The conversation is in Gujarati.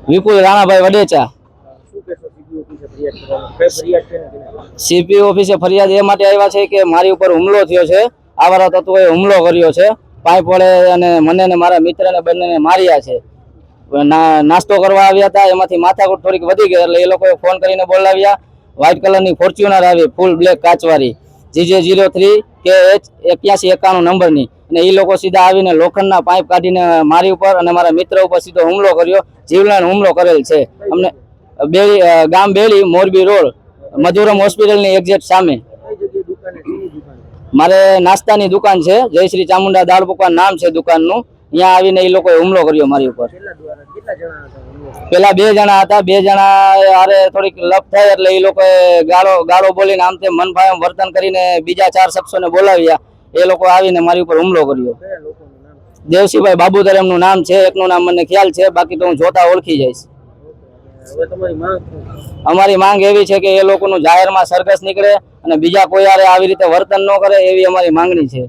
વિપુલ રાણાભાઈ વડેચા। સીપી ઓફિસે ફરિયાદ એ માટે આવ્યા છે કે મારી ઉપર હુમલો થયો છે, આવારા તત્વોએ હુમલો કર્યો છે, પાઇપ વડે અને મને ને મારા મિત્રને બંનેને માર્યા છે। નાસ્તો કરવા આવ્યા હતા, એમાંથી માથાકૂટ થોડીક વધી ગઈ એટલે એ લોકોએ ફોન કરીને બોલાવ્યા। વ્હાઇટ કલરની ફોર્ચ્યુનર આવી ફૂલ બ્લેક કાચવાળી GJ03 KH 8191 નંબરની, અને એ લોકો સીધા આવીને લોખંડના પાઇપ કાઢીને મારી ઉપર અને મારા મિત્ર ઉપર સીધો હુમલો કર્યો, જીવલેણ હુમલો કરેલ છે। અમને ગામ બેલી મોરબી રોડ મધુરમ હોસ્પિટલની એક્ઝેક્ટ સામે મારે નાસ્તાની દુકાન છે, જયશ્રી ચામુંડા દાળ પકવાન નામ છે દુકાનનું। અહીંયા આવીને એ લોકોએ હુમલો કર્યો મારી ઉપર। પેલા 2 જણા હતા, 2 જણા આરે થોડીક લપ થાય એટલે એ લોકોએ ગાળો બોલીને આમ તેમ મનફાયમ વર્તન કરીને બીજા 4 શખ્સોને બોલાવ્યા, એ લોકો આવીને મારી ઉપર હુમલો કર્યો। દેવસીભાઈ બાબુદર એમનું નામ છે, એકનું નામ મને ખ્યાલ છે, બાકી તો હું જોતા ઓળખી જઈશ। અમારી માંગ એવી છે કે એ લોકોનું જાહેરમાં સરઘસ નીકળે અને બીજા કોઈ આરે આવી રીતે વર્તન ન કરે, એવી અમારી માંગણી છે।